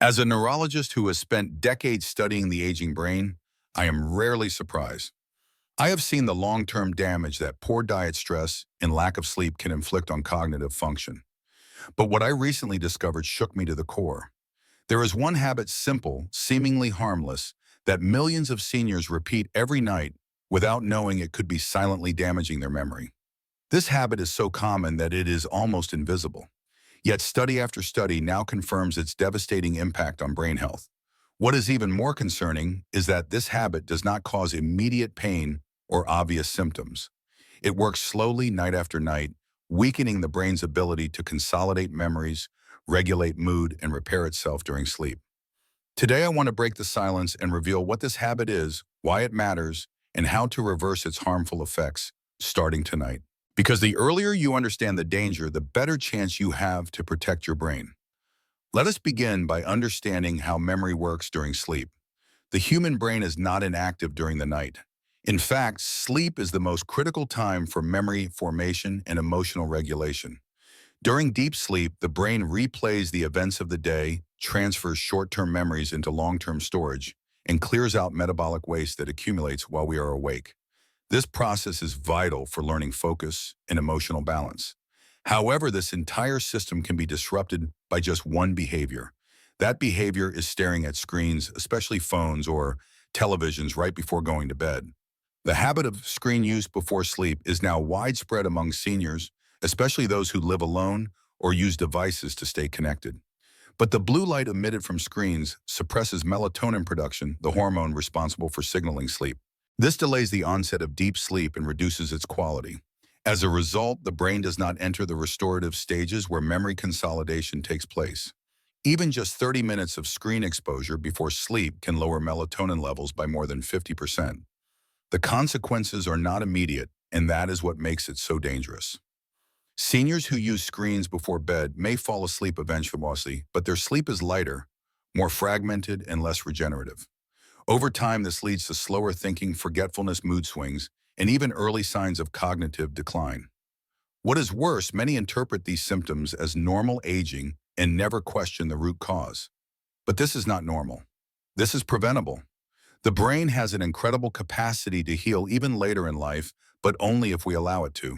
As a neurologist who has spent decades studying the aging brain, I am rarely surprised. I have seen the long-term damage that poor diet stress and lack of sleep can inflict on cognitive function. But what I recently discovered shook me to the core. There is one habit, simple, seemingly harmless, that millions of seniors repeat every night without knowing it could be silently damaging their memory. This habit is so common that it is almost invisible. Yet study after study now confirms its devastating impact on brain health. What is even more concerning is that this habit does not cause immediate pain or obvious symptoms. It works slowly night after night, weakening the brain's ability to consolidate memories, regulate mood, and repair itself during sleep. Today, I want to break the silence and reveal what this habit is, why it matters, and how to reverse its harmful effects starting tonight. Because the earlier you understand the danger, the better chance you have to protect your brain. Let us begin by understanding how memory works during sleep. The human brain is not inactive during the night. In fact, sleep is the most critical time for memory formation and emotional regulation. During deep sleep, the brain replays the events of the day, transfers short-term memories into long-term storage, and clears out metabolic waste that accumulates while we are awake. This process is vital for learning focus and emotional balance. However, this entire system can be disrupted by just one behavior. That behavior is staring at screens, especially phones or televisions, right before going to bed. The habit of screen use before sleep is now widespread among seniors, especially those who live alone or use devices to stay connected. But the blue light emitted from screens suppresses melatonin production, the hormone responsible for signaling sleep. This delays the onset of deep sleep and reduces its quality. As a result, the brain does not enter the restorative stages where memory consolidation takes place. Even just 30 minutes of screen exposure before sleep can lower melatonin levels by more than 50%. The consequences are not immediate, and that is what makes it so dangerous. Seniors who use screens before bed may fall asleep eventually, but their sleep is lighter, more fragmented, and less regenerative. Over time, this leads to slower thinking, forgetfulness, mood swings, and even early signs of cognitive decline. What is worse, many interpret these symptoms as normal aging and never question the root cause. But this is not normal. This is preventable. The brain has an incredible capacity to heal even later in life, but only if we allow it to.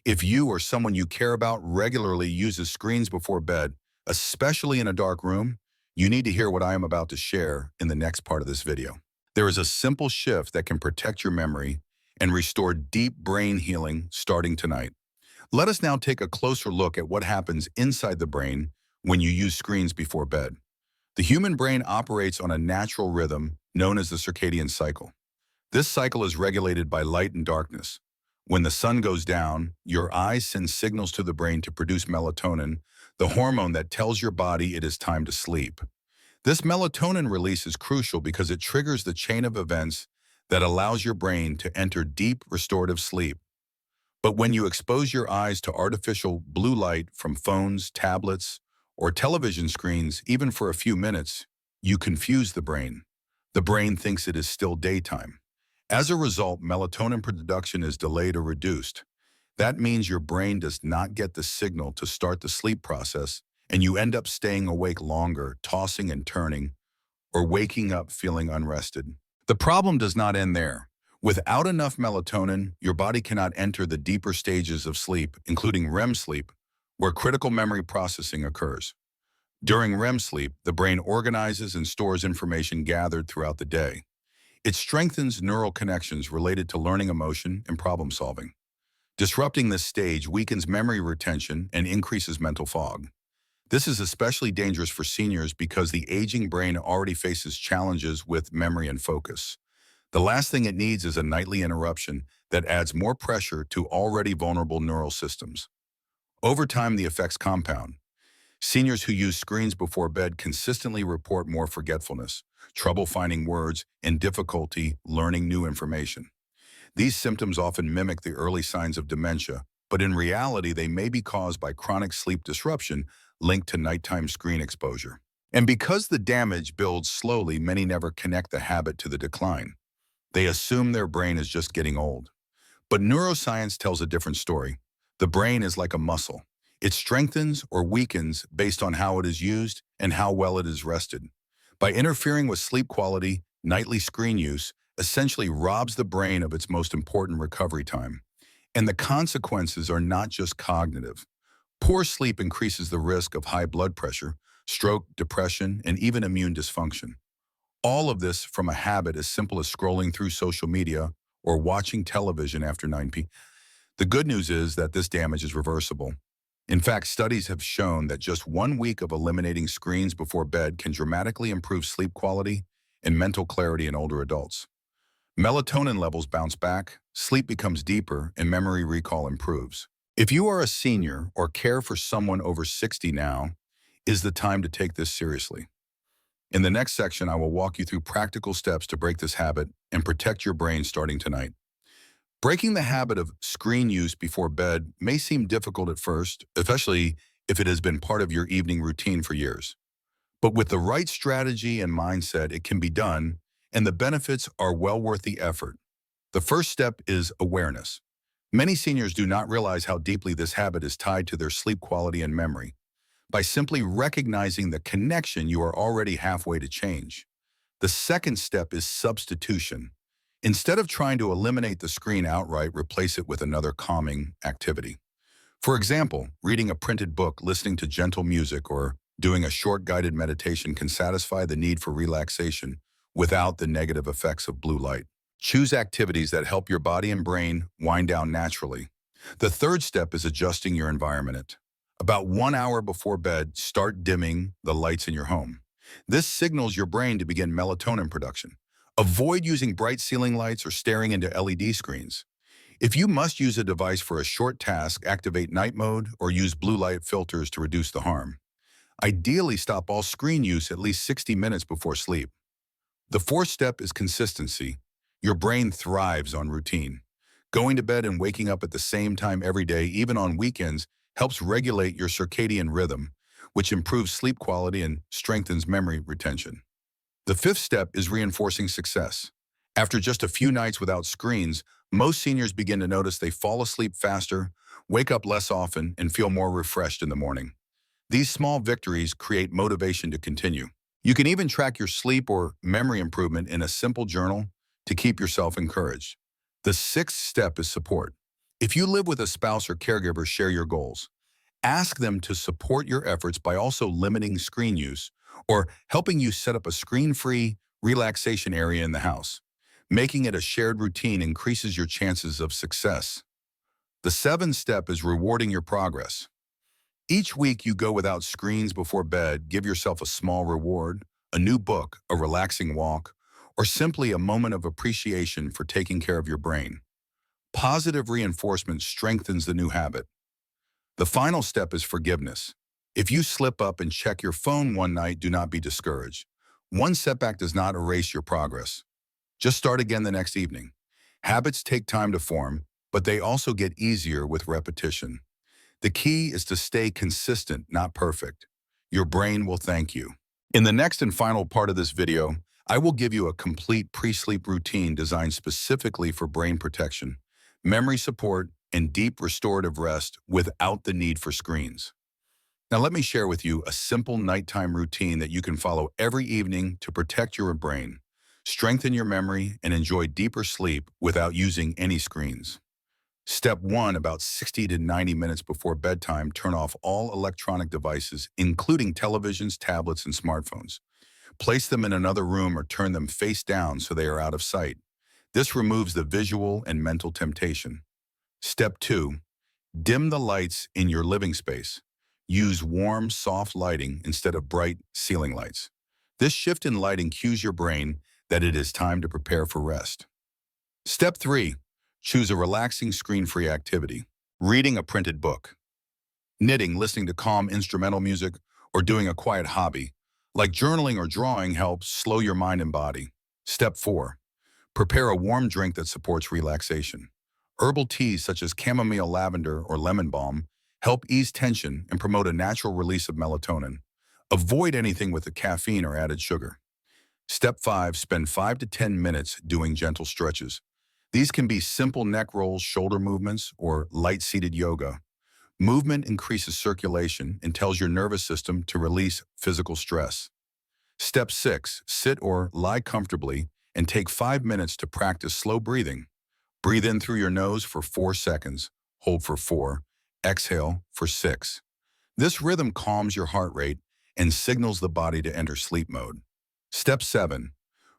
If you or someone you care about regularly uses screens before bed, especially in a dark room, you need to hear what I am about to share in the next part of this video. There is a simple shift that can protect your memory and restore deep brain healing starting tonight. Let us now take a closer look at what happens inside the brain when you use screens before bed. The human brain operates on a natural rhythm known as the circadian cycle. This cycle is regulated by light and darkness. When the sun goes down, your eyes send signals to the brain to produce melatonin, the hormone that tells your body it is time to sleep. This melatonin release is crucial because it triggers the chain of events that allows your brain to enter deep restorative sleep. But when you expose your eyes to artificial blue light from phones, tablets, or television screens, even for a few minutes, you confuse the brain. The brain thinks it is still daytime. As a result, melatonin production is delayed or reduced. That means your brain does not get the signal to start the sleep process, and you end up staying awake longer, tossing and turning, or waking up feeling unrested. The problem does not end there. Without enough melatonin, your body cannot enter the deeper stages of sleep, including REM sleep, where critical memory processing occurs. During REM sleep, the brain organizes and stores information gathered throughout the day. It strengthens neural connections related to learning, emotion, and problem solving. Disrupting this stage weakens memory retention and increases mental fog. This is especially dangerous for seniors because the aging brain already faces challenges with memory and focus. The last thing it needs is a nightly interruption that adds more pressure to already vulnerable neural systems. Over time, the effects compound. Seniors who use screens before bed consistently report more forgetfulness, trouble finding words, and difficulty learning new information. These symptoms often mimic the early signs of dementia, but in reality, they may be caused by chronic sleep disruption linked to nighttime screen exposure. And because the damage builds slowly, many never connect the habit to the decline. They assume their brain is just getting old. But neuroscience tells a different story. The brain is like a muscle. It strengthens or weakens based on how it is used and how well it is rested. By interfering with sleep quality, nightly screen use essentially robs the brain of its most important recovery time. And the consequences are not just cognitive. Poor sleep increases the risk of high blood pressure, stroke, depression, and even immune dysfunction. All of this from a habit as simple as scrolling through social media or watching television after 9 p.m. The good news is that this damage is reversible. In fact, studies have shown that just 1 week of eliminating screens before bed can dramatically improve sleep quality and mental clarity in older adults. Melatonin levels bounce back, sleep becomes deeper, and memory recall improves. If you are a senior or care for someone over 60 now, is the time to take this seriously. In the next section, I will walk you through practical steps to break this habit and protect your brain starting tonight. Breaking the habit of screen use before bed may seem difficult at first, especially if it has been part of your evening routine for years. But with the right strategy and mindset, it can be done, and the benefits are well worth the effort. The first step is awareness. Many seniors do not realize how deeply this habit is tied to their sleep quality and memory. By simply recognizing the connection, you are already halfway to change. The second step is substitution. Instead of trying to eliminate the screen outright, replace it with another calming activity. For example, reading a printed book, listening to gentle music, or doing a short guided meditation can satisfy the need for relaxation without the negative effects of blue light. Choose activities that help your body and brain wind down naturally. The third step is adjusting your environment. About 1 hour before bed, start dimming the lights in your home. This signals your brain to begin melatonin production. Avoid using bright ceiling lights or staring into LED screens. If you must use a device for a short task, activate night mode or use blue light filters to reduce the harm. Ideally, stop all screen use at least 60 minutes before sleep. The fourth step is consistency. Your brain thrives on routine. Going to bed and waking up at the same time every day, even on weekends, helps regulate your circadian rhythm, which improves sleep quality and strengthens memory retention. The fifth step is reinforcing success. After just a few nights without screens, most seniors begin to notice they fall asleep faster, wake up less often, and feel more refreshed in the morning. These small victories create motivation to continue. You can even track your sleep or memory improvement in a simple journal to keep yourself encouraged. The sixth step is support. If you live with a spouse or caregiver, share your goals. Ask them to support your efforts by also limiting screen use or helping you set up a screen-free relaxation area in the house. Making it a shared routine increases your chances of success. The seventh step is rewarding your progress. Each week you go without screens before bed, give yourself a small reward, a new book, a relaxing walk, or simply a moment of appreciation for taking care of your brain. Positive reinforcement strengthens the new habit. The final step is forgiveness. If you slip up and check your phone one night, do not be discouraged. One setback does not erase your progress. Just start again the next evening. Habits take time to form, but they also get easier with repetition. The key is to stay consistent, not perfect. Your brain will thank you. In the next and final part of this video, I will give you a complete pre-sleep routine designed specifically for brain protection, memory support, and deep restorative rest without the need for screens. Now let me share with you a simple nighttime routine that you can follow every evening to protect your brain, strengthen your memory, and enjoy deeper sleep without using any screens. Step 1, about 60 to 90 minutes before bedtime, turn off all electronic devices, including televisions, tablets, and smartphones. Place them in another room or turn them face down so they are out of sight. This removes the visual and mental temptation. Step 2, dim the lights in your living space. Use warm, soft lighting instead of bright ceiling lights. This shift in lighting cues your brain that it is time to prepare for rest. Step 3, choose a relaxing screen-free activity. Reading a printed book, knitting, listening to calm instrumental music, or doing a quiet hobby, like journaling or drawing, helps slow your mind and body. Step 4, prepare a warm drink that supports relaxation. Herbal teas such as chamomile, lavender, or lemon balm help ease tension and promote a natural release of melatonin. Avoid anything with the caffeine or added sugar. Step 5, spend 5 to 10 minutes doing gentle stretches. These can be simple neck rolls, shoulder movements, or light-seated yoga. Movement increases circulation and tells your nervous system to release physical stress. Step 6. Sit or lie comfortably and take 5 minutes to practice slow breathing. Breathe in through your nose for 4 seconds, hold for 4, exhale for 6. This rhythm calms your heart rate and signals the body to enter sleep mode. Step 7.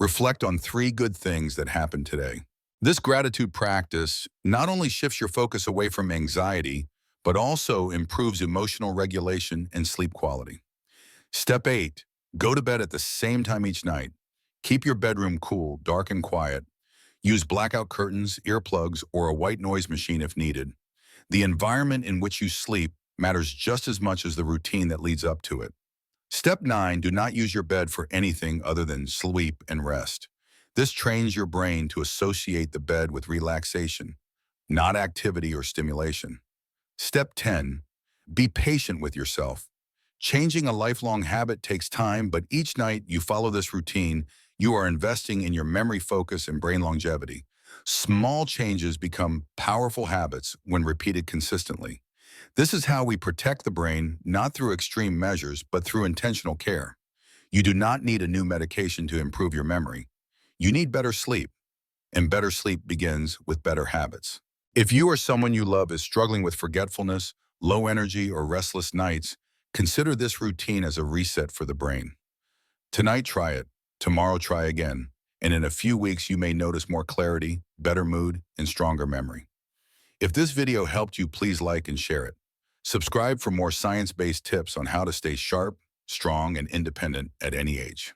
Reflect on 3 good things that happened today. This gratitude practice not only shifts your focus away from anxiety, but also improves emotional regulation and sleep quality. Step 8. Go to bed at the same time each night. Keep your bedroom cool, dark, and quiet. Use blackout curtains, earplugs, or a white noise machine if needed. The environment in which you sleep matters just as much as the routine that leads up to it. Step 9. Do not use your bed for anything other than sleep and rest. This trains your brain to associate the bed with relaxation, not activity or stimulation. Step 10. Be patient with yourself. Changing a lifelong habit takes time, but each night you follow this routine, you are investing in your memory focus and brain longevity. Small changes become powerful habits when repeated consistently. This is how we protect the brain, not through extreme measures, but through intentional care. You do not need a new medication to improve your memory. You need better sleep, and better sleep begins with better habits. If you or someone you love is struggling with forgetfulness, low energy, or restless nights, consider this routine as a reset for the brain. Tonight, try it. Tomorrow, try again. And in a few weeks, you may notice more clarity, better mood, and stronger memory. If this video helped you, please like and share it. Subscribe for more science-based tips on how to stay sharp, strong, and independent at any age.